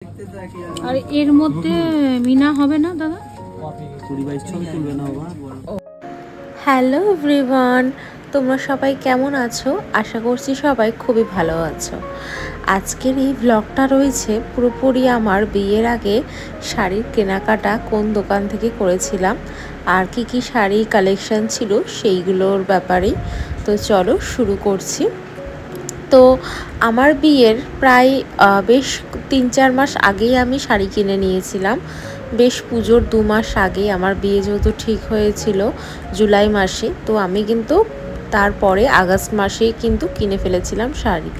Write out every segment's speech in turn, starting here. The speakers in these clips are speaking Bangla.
আর এর মধ্যে মিনা হবে না দাদা? হ্যালো এভরিওয়ান, তোমরা সবাই কেমন আছো? আশা করছি সবাই খুবই ভালো আছো। আজকের এই ব্লগটা রয়েছে পুরোপুরি আমার বিয়ের আগে শাড়ির কেনাকাটা কোন দোকান থেকে করেছিলাম আর কি শাড়ি কালেকশন ছিল সেইগুলোর ব্যাপারেই। তো চলো শুরু করছি। তো আমার বিয়ের প্রায় বেশ 3-4 মাস আগেই আমি শাড়ি কিনে নিয়েছিলাম। বেশ পুজোর 2 মাস আগে আমার বিয়ে যেহেতু ঠিক হয়েছিল জুলাই মাসে, তো আমি কিন্তু তারপরে আগস্ট মাসেই কিন্তু কিনে ফেলেছিলাম শাড়ি।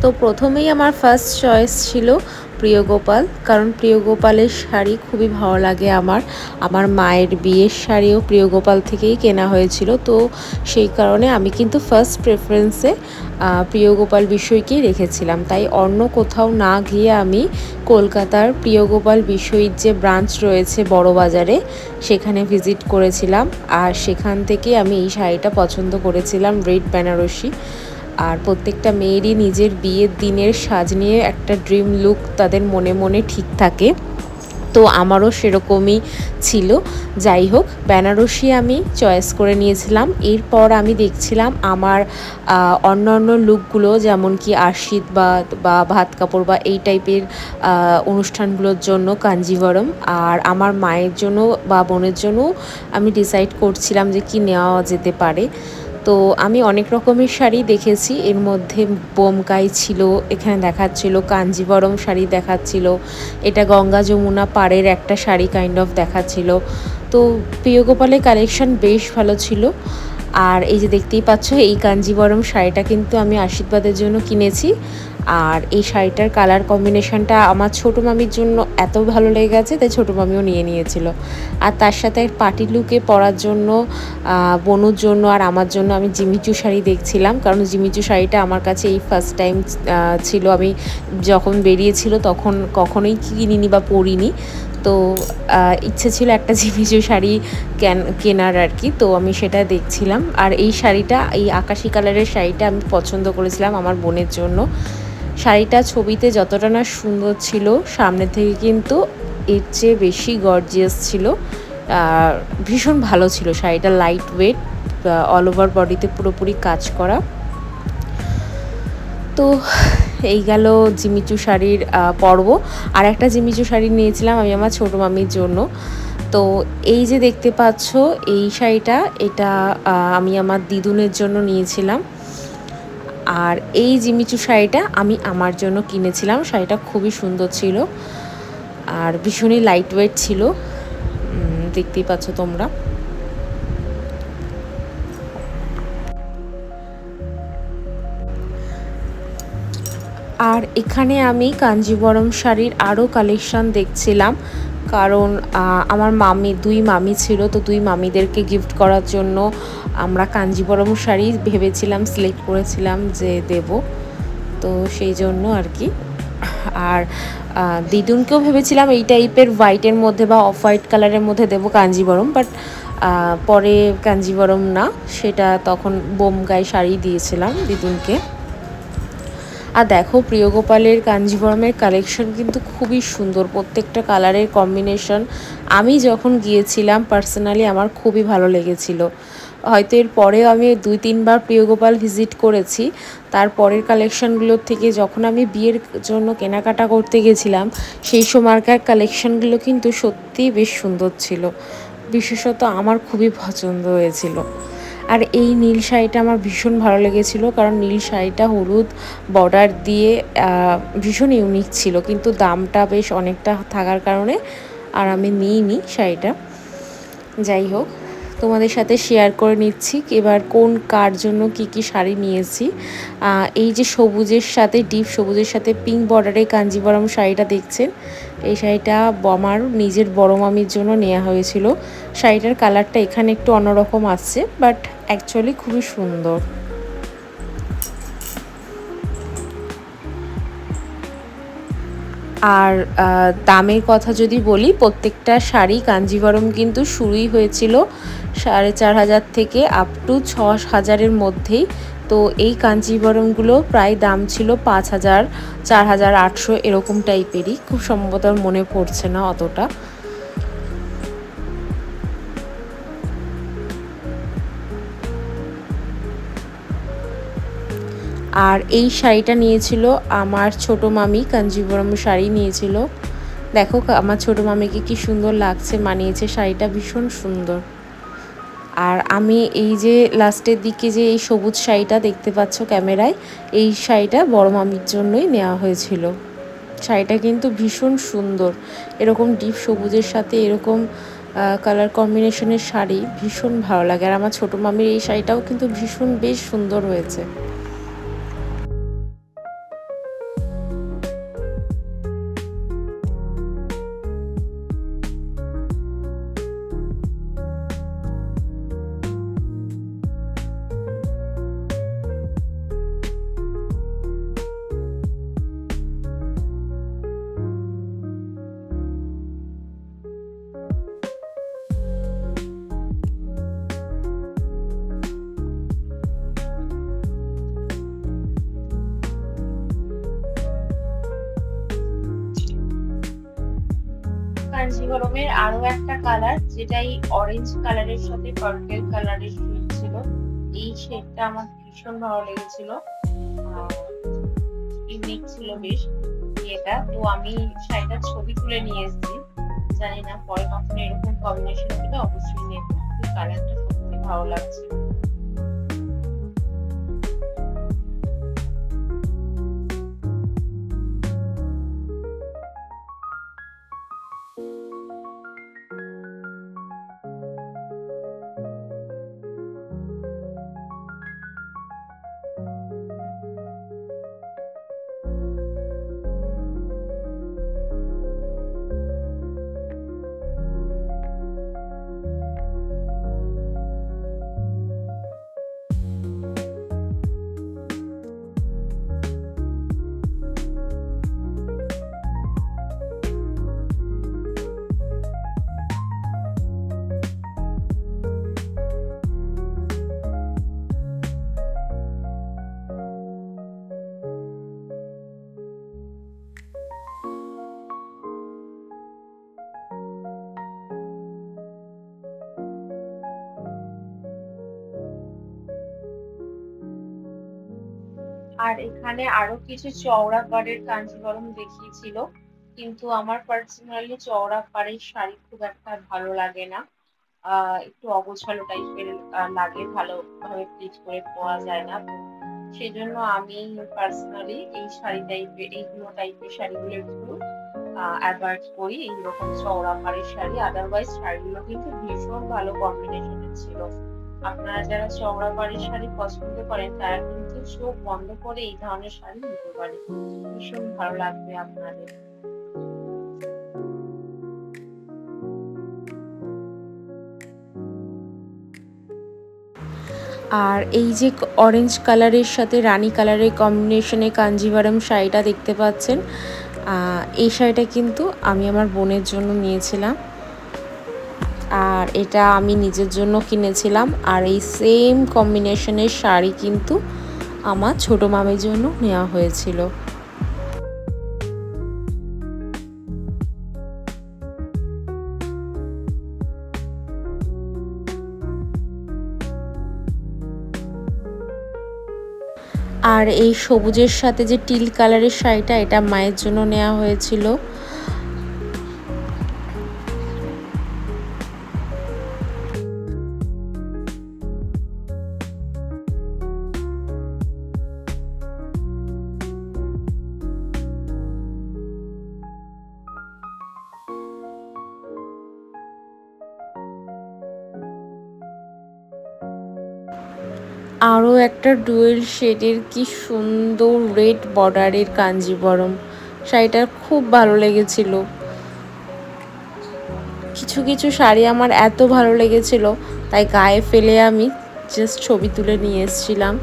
তো প্রথমেই আমার ফার্স্ট চয়েস ছিল প্রিয়গোপাল, কারণ প্রিয়গোপালের শাড়ি খুবই ভালো লাগে আমার মায়ের বিয়ের শাড়িও প্রিয়গোপাল থেকেই কেনা হয়েছিল। তো সেই কারণে আমি কিন্তু ফার্স্ট প্রেফারেন্সে প্রিয়গোপাল বিষয়কেই রেখেছিলাম। তাই অন্য কোথাও না গিয়ে আমি কলকাতার প্রিয়গোপাল বিষয়ীর যে ব্রাঞ্চ রয়েছে বড় বাজারে সেখানে ভিজিট করেছিলাম। আর সেখান থেকে আমি এই শাড়িটা পছন্দ করেছিলাম, রেড বেনারসি। আর প্রত্যেকটা মেয়েরই নিজের বিয়ের দিনের সাজ নিয়ে একটা ড্রিম লুক তাদের মনে মনে ঠিক থাকে, তো আমারও সেরকমই ছিল। যাই হোক, বেনারসি আমি চয়েস করে নিয়েছিলাম। এরপর আমি দেখছিলাম আমার অন্যান্য লুকগুলো, যেমন কি আশীর্বাদ বা ভাত কাপড় বা এই টাইপের অনুষ্ঠানগুলোর জন্য কাঞ্জিভরম, আর আমার মায়ের জন্য বা বোনের জন্য আমি ডিসাইড করছিলাম যে কি নেওয়া যেতে পারে। তো আমি অনেক রকমের শাড়ি দেখেছি, এর মধ্যে বোমকাই ছিল, এখানে দেখাচ্ছিল কাঞ্জিভরম শাড়ি দেখাচ্ছিল, এটা গঙ্গা যমুনা পাড়ের একটা শাড়ি কাইন্ড অফ দেখাচ্ছিল। তো প্রিয়গোপালের কালেকশন বেশ ভালো ছিল। আর এই যে দেখতেই পাচ্ছ, এই কাঞ্জিভরম শাড়িটা কিন্তু আমি আশীর্বাদের জন্য কিনেছি। আর এই শাড়িটার কালার কম্বিনেশনটা আমার ছোটো মামির জন্য এত ভালো লেগে গেছে, তাই ছোটো মামিও নিয়ে নিয়েছিল। আর তার সাথে পার্টি লুকে পরার জন্য বনুর জন্য আর আমার জন্য আমি জিমিচু শাড়ি দেখছিলাম, কারণ জিমিচু শাড়িটা আমার কাছে এই ফার্স্ট টাইম ছিল। আমি যখন বেরিয়েছিল তখন কখনোই কিনিনি বা পরিনি, তো ইচ্ছে ছিল একটা জিমিচু শাড়ি কেনার আর কি। তো আমি সেটা দেখছিলাম। আর এই শাড়িটা, এই আকাশি কালারের শাড়িটা আমি পছন্দ করেছিলাম আমার বোনের জন্য। শাড়িটা ছবিতে যতটা না সুন্দর ছিল, সামনে থেকে কিন্তু এর চেয়ে বেশি গর্জিয়াস ছিল। ভীষণ ভালো ছিল শাড়িটা, লাইট ওয়েট, অল ওভার বডিতে পুরোপুরি কাজ করা। তো এই গেল জিমিচু শাড়ির পর্ব। আর একটা জিমিচু শাড়ি নিয়েছিলাম আমি আমার ছোটো মামির জন্য। তো এই যে দেখতে পাচ্ছ এই শাড়িটা, এটা আমি আমার দিদুনের জন্য নিয়েছিলাম। আর এই জিমিচু শাড়িটা আমি আমার জন্য কিনেছিলাম। শাড়িটা খুবই সুন্দর ছিল আর ভীষণই লাইট ওয়েট ছিল, দেখতেই পাচ্ছ তোমরা। আর এখানে আমি কাঞ্জিভরম শাড়ির আরও কালেকশান দেখছিলাম, কারণ আমার দুই মামি ছিল, তো দুই মামিদেরকে গিফট করার জন্য আমরা কাঞ্জিভরম শাড়ি ভেবেছিলাম, সিলেক্ট করেছিলাম যে দেব, তো সেই জন্য আর কি। আর দিদুনকেও ভেবেছিলাম এই টাইপের হোয়াইটের মধ্যে বা অফ হোয়াইট কালারের মধ্যে দেবো কাঞ্জিভরম, বাট পরে কাঞ্জিভরম না, সেটা তখন বোমকাই শাড়ি দিয়েছিলাম দিদুনকে। আর দেখো প্রিয়গোপালের কাঞ্জিভরমের কালেকশন কিন্তু খুবই সুন্দর, প্রত্যেকটা কালারের কম্বিনেশন। আমি যখন গিয়েছিলাম পার্সোনালি আমার খুবই ভালো লেগেছিল। হয়তো এর পরেও আমি 2-3 বার প্রিয়গোপাল ভিজিট করেছি। তারপরের কালেকশানগুলোর থেকে যখন আমি বিয়ের জন্য কেনাকাটা করতে গেছিলাম, সেই সময়কার কালেকশানগুলো কিন্তু সত্যিই বেশ সুন্দর ছিল, বিশেষত আমার খুবই পছন্দ হয়েছিল। আর এই নীল শাড়িটা আমার ভীষণ ভালো লেগেছিলো, কারণ নীল শাড়িটা হলুদ বর্ডার দিয়ে ভীষণ ইউনিক ছিল, কিন্তু দামটা বেশ অনেকটা থাকার কারণে আর আমি নিইনি শাড়িটা। যাই হোক, তোমাদের সাথে শেয়ার করে নিচ্ছি এবার কার জন্য কি শাড়ি নিয়েছি। এই যে সবুজের সাথে, ডিপ সবুজের সাথে পিঙ্ক বর্ডারে কাঞ্জিভরম শাড়িটা দেখছেন, এই শাড়িটা আমার নিজের বড় মামির জন্য নেওয়া হয়েছিল। শাড়িটার কালারটা এখানে একটু অন্যরকম আসছে, বাট অ্যাকচুয়ালি খুবই সুন্দর। আর দামের কথা যদি বলি, প্রত্যেকটা শাড়ি কাঞ্জিভরম কিন্তু শুরুই হয়েছিল 4,500 থেকে আপ টু 6,000-এর মধ্যেই তো এই কাঞ্জিবরমগুলো প্রায় দাম ছিল 5,000, 4,800 এরকম টাইপেরই, খুব সম্ভবত মনে পড়ছে না অতটা। আর এই শাড়িটা নিয়েছিল আমার ছোট মামি, কাঞ্জিবরম শাড়ি নিয়েছিল। দেখো আমার ছোট মামিকে কি সুন্দর লাগছে, মানিয়েছে শাড়িটা, ভীষণ সুন্দর। আর আমি এই যে লাস্টের দিকে যে এই সবুজ শাড়িটা দেখতে পাচ্ছ ক্যামেরায়, এই শাড়িটা বড় মামির জন্যই নেওয়া হয়েছিল। শাড়িটা কিন্তু ভীষণ সুন্দর, এরকম ডিপ সবুজের সাথে এরকম কালার কম্বিনেশনের শাড়ি ভীষণ ভালো লাগে। আর আমার ছোটো মামির এই শাড়িটাও কিন্তু ভীষণ বেশ সুন্দর হয়েছে। কাঞ্জিভরমের আরো একটা কালার, যেটা এই অরেঞ্জ কালারের সাথে পার্পল কালারের শেড ছিল, এই শেডটা আমার ভীষণ ভালো লেগেছিল, ইউনিক ছিল বেশ এটা। তো আমি শাড়িটার ছবি তুলে নিয়ে এসেছি, জানি না পরে কখনো এরকম কম্বিনেশন হলে অবশ্যই নেব। কালারটা সত্যি ভালো লাগছে। আর এখানে আরো কিছু চওড়া পাড়ের কাঞ্জিভরম দেখিয়েছিল, কিন্তু আমার পার্সোনালি চওড়া পাড়ের শাড়ি খুব একটা ভালো লাগে না, একটু অগোছালো টাইপের লাগে, ভালোভাবে প্লিট করে পরা যায় না। তো সেজন্য আমি পার্সোনালি এই শাড়ি টাইপের, এইগুলো টাইপের শাড়িগুলো একটু অ্যাভয়েড করি, এইরকম চওড়া পাড়ের শাড়ি। আদারওয়াইজ শাড়িগুলো কিন্তু ভীষণ ভালো কম্বিনেশনের ছিল। আপনারা যারা চওড়া পাড়ের শাড়ি পছন্দ করেন তারা কিন্তু চোখ বন্ধ করে এই ধরনের শাড়ি নিতে পারে, ভীষণ ভালো লাগবে আপনাদের। আর এই যে অরেঞ্জ কালারের সাথে রানী কালারের কম্বিনেশনে কাঞ্জিভারম শাড়িটা দেখতে পাচ্ছেন, এই শাড়িটা কিন্তু আমি আমার বোনের জন্য নিয়েছিলাম, আর এটা আমি নিজের জন্য কিনেছিলাম। আর এই সেম কম্বিনেশনের শাড়ি কিন্তু আমার ছোটো মামির জন্য নেওয়া হয়েছিল। আর এই সবুজের সাথে যে টিল কালারের শাড়িটা, এটা মায়ের জন্য নেওয়া হয়েছিল। আরও একটা ডুয়েল শেডের কি সুন্দর রেড বর্ডারের কাঞ্জিভরম শাড়িটা খুব ভালো লেগেছিল। কিছু কিছু শাড়ি আমার এত ভালো লেগেছিল তাই গায়ে ফেলে আমি জাস্ট ছবি তুলে নিয়ে এসেছিলাম,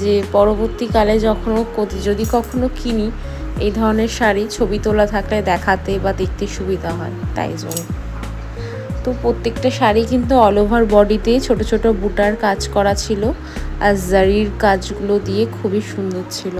যে পরবর্তীকালে যদি কখনো কিনি এই ধরনের শাড়ি ছবি তোলা থাকলে দেখাতে বা দেখতে সুবিধা হয়, তাই জন্য। তো প্রত্যেকটা শাড়ি কিন্তু অল ওভার বডিতে ছোট ছোট বুটার কাজ করা ছিল, আর জারির কাজগুলো দিয়ে খুবই সুন্দর ছিল।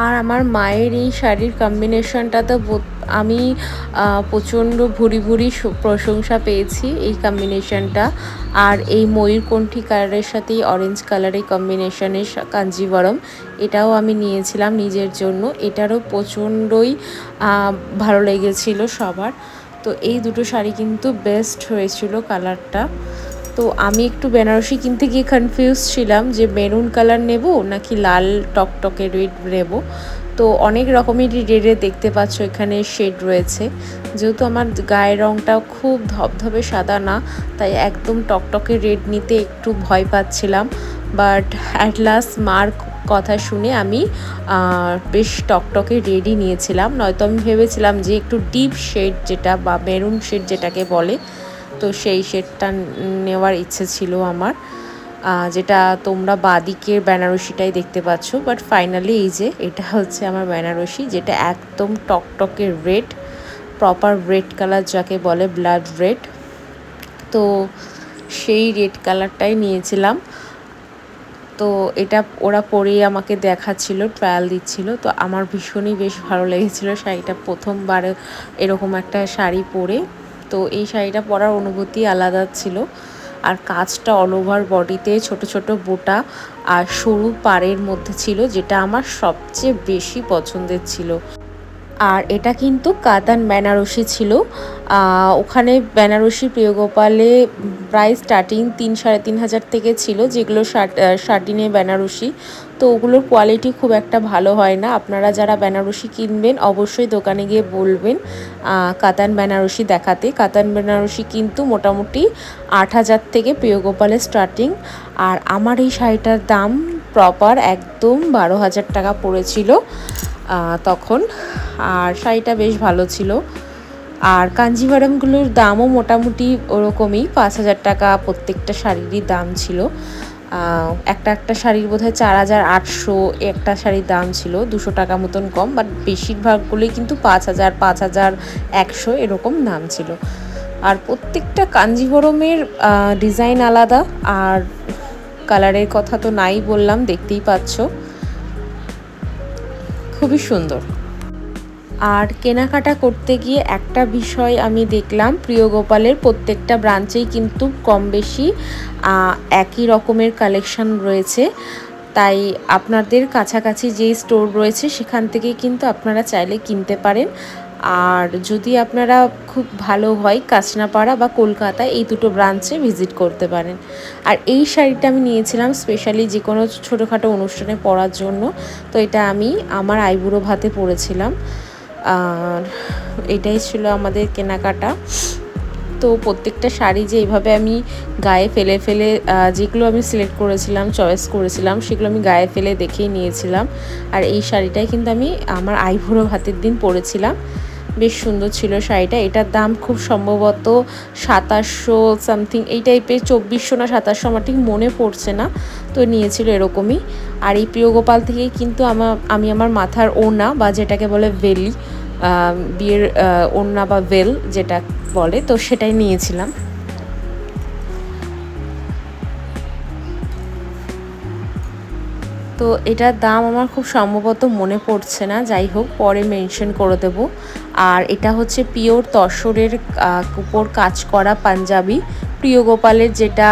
আর আমার মায়ের এই শাড়ির কম্বিনেশনটা তো আমি প্রচণ্ড ভুরি ভুরি প্রশংসা পেয়েছি এই কম্বিনেশনটা। আর এই ময়ূরকণ্ঠী কালারের সাথে অরেঞ্জ কালারের কম্বিনেশনের কাঞ্জিভরম, এটাও আমি নিয়েছিলাম নিজের জন্য। এটারও প্রচণ্ডই ভালো লেগেছিল সবার। তো এই দুটো শাড়ি কিন্তু বেস্ট হয়েছিল কালারটা। তো আমি একটু বেনারসি কিনতে গিয়ে কনফিউজ ছিলাম যে মেরুন কালার নেব নাকি লাল টকটকে রেড নেব। তো অনেক রকমেরই রেডে দেখতে পাচ্ছ এখানে শেড রয়েছে। যেহেতু আমার গায়ের রঙটা খুব ধবধবে সাদা না, তাই একদম টকটকে রেড নিতে একটু ভয় পাচ্ছিলাম। বাট অ্যাট লাস্ট মার কথা শুনে আমি বেশ টকটকে রেডই নিয়েছিলাম। নয়তো আমি ভেবেছিলাম যে একটু ডিপ শেড যেটা বা মেরুন শেড যেটাকে বলে, তো সেই শেডটা নেওয়ার ইচ্ছে ছিল আমার, যেটা তোমরা বাদিকের বেনারসিটাই দেখতে পাচ্ছ। বাট ফাইনালি এই যে এটা হচ্ছে আমার বেনারসি, যেটা একদম টকটকে রেড, প্রপার রেড কালার যাকে বলে, ব্লাড রেড। তো সেই রেড কালারটাই নিয়েছিলাম। তো এটা ওরা পরেই আমাকে দেখাচ্ছিল, ট্রায়াল দিচ্ছিল। তো আমার ভীষণই বেশ ভালো লেগেছিলো শাড়িটা, প্রথমবার এরকম একটা শাড়ি পরে। তো এই শাড়িটা পরার অনুভূতি আলাদা ছিল। আর কাজটা অল ওভার বডিতে ছোট ছোট বোটা আর সরু পাড়ের মধ্যে ছিল, যেটা আমার সবচেয়ে বেশি পছন্দের ছিল। আর এটা কিন্তু কাতান বেনারসি ছিল। ওখানে বেনারসি প্রিয়গোপালে প্রাইস স্টার্টিং 3-3.5 থেকে ছিল, যেগুলো শার্টিনে বেনারসি। তো ওগুলোর কোয়ালিটি খুব একটা ভালো হয় না। আপনারা যারা বেনারসি কিনবেন অবশ্যই দোকানে গিয়ে বলবেন কাতান বেনারসি দেখাতে। কাতান বেনারসি কিন্তু মোটামুটি 8,000 থেকে প্রিয়গোপালে স্টার্টিং। আর আমার এই শাড়িটার দাম প্রপার একদম 12,000 টাকা পড়েছিল তখন। আর শাড়িটা বেশ ভালো ছিল। আর কাঞ্জিভারমগুলোর দামও মোটামুটি ওরকমই, 5,000 টাকা প্রত্যেকটা শাড়িরই দাম ছিল। একটা শাড়ির বোধহয় 4,800 একটা শাড়ির দাম ছিল, 200 টাকা মতন কম। বাট বেশিরভাগগুলোই কিন্তু 5,000, 5,100 এরকম দাম ছিল। আর প্রত্যেকটা কাঞ্জিভরমের ডিজাইন আলাদা, আর কালারের কথা তো নাই বললাম, দেখতেই পাচ্ছ খুবই সুন্দর। আর কেনাকাটা করতে গিয়ে একটা বিষয় আমি দেখলাম, প্রিয়গোপালের প্রত্যেকটা ব্রাঞ্চেই কিন্তু কম বেশি একই রকমের কালেকশন রয়েছে। তাই আপনাদের কাছাকাছি যেই স্টোর রয়েছে সেখান থেকে কিন্তু আপনারা চাইলে কিনতে পারেন। আর যদি আপনারা খুব ভালো হয় কাঁচনাপাড়া বা কলকাতা, এই দুটো ব্রাঞ্চে ভিজিট করতে পারেন। আর এই শাড়িটা আমি নিয়েছিলাম স্পেশালি যে কোনো ছোটোখাটো অনুষ্ঠানে পরার জন্য। তো এটা আমি আমার আইবুড়ো ভাতে পরেছিলাম। আর এটাই ছিল আমাদের কেনাকাটা। তো প্রত্যেকটা শাড়ি যে এইভাবে আমি গায়ে ফেলে ফেলে যেগুলো আমি সিলেক্ট করেছিলাম, চয়েস করেছিলাম, সেগুলো আমি গায়ে ফেলে দেখেই নিয়েছিলাম। আর এই শাড়িটাই কিন্তু আমি আমার আইবুড়ো ভাতের দিন পরেছিলাম। বেশ সুন্দর ছিল শাড়িটা। এটার দাম খুব সম্ভবত 2,700 সামথিং এই টাইপের, 2,400 না 2,700 আমার ঠিক মনে পড়ছে না। তো নিয়েছিল এরকমই। আর এই প্রিয়গোপাল থেকেই কিন্তু আমি আমার মাথার ওড়না বা যেটাকে বলে ভেলি, বিয়ের ওড়না বা ভেল যেটা বলে, তো সেটাই নিয়েছিলাম। তো এটার দাম আমার খুব সম্ভবত মনে পড়ছে না, যাই হোক পরে মেনশন করে দেব। আর এটা হচ্ছে পিওর তসরের উপর কাজ করা পাঞ্জাবি প্রিয়গোপালের, যেটা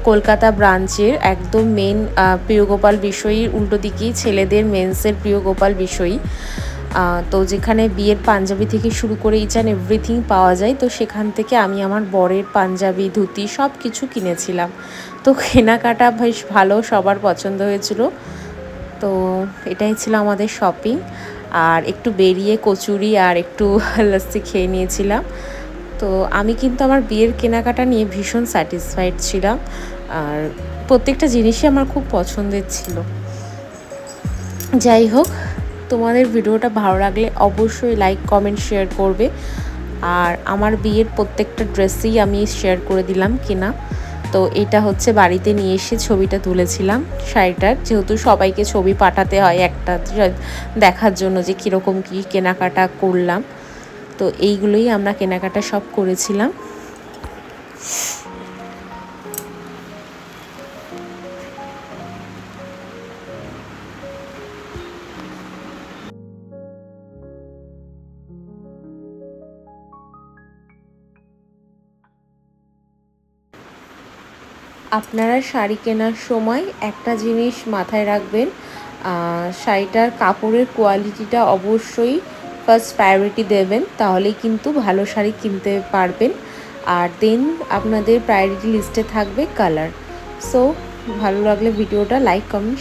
কলকাতা ব্রাঞ্চের একদম মেন প্রিয়গোপাল বিষয়ীর উল্টো দিকেই ছেলেদের মেন্সের প্রিয়গোপাল বিষয়ী। তো যেখানে বিয়ের পাঞ্জাবি থেকে শুরু করে ইচ অ্যান্ড এভরিথিং পাওয়া যায়। তো সেখান থেকে আমি আমার বরের পাঞ্জাবি, ধুতি সব কিছু কিনেছিলাম। তো কেনাকাটা বেশ ভালো, সবার পছন্দ হয়েছিল। তো এটাই ছিল আমাদের শপিং। আর একটু বেরিয়ে কচুরি আর একটু লস্যি খেয়ে নিয়েছিলাম। তো আমি কিন্তু আমার বিয়ের কেনাকাটা নিয়ে ভীষণ স্যাটিসফাইড ছিলাম, আর প্রত্যেকটা জিনিসই আমার খুব পছন্দের ছিল। যাই হোক, তোমাদের ভিডিওটা ভালো লাগলে অবশ্যই লাইক কমেন্ট শেয়ার করবে। আর আমার বিয়ের প্রত্যেকটা ড্রেসই আমি শেয়ার করে দিলাম কিনা। তো এটা হচ্ছে বাড়িতে নিয়ে এসে ছবিটা তুলেছিলাম শাড়িটার, যেহেতু সবাইকে ছবি পাঠাতে হয় একটা দেখার জন্য যে কীরকম কী কেনাকাটা করলাম। তো এইগুলোই আমরা কেনাকাটা সব করেছিলাম। আপনারা শাড়ি কেনার সময় একটা জিনিস মাথায় রাখবেন, শাড়িটার কাপড়ের কোয়ালিটিটা অবশ্যই ফার্স্ট প্রায়োরিটি দেবেন, তাহলেই কিন্তু ভালো শাড়ি কিনতে পারবেন। আর দেন আপনাদের প্রায়োরিটি লিস্টে থাকবে কালার। সো ভালো লাগলে ভিডিওটা লাইক কমেন্ট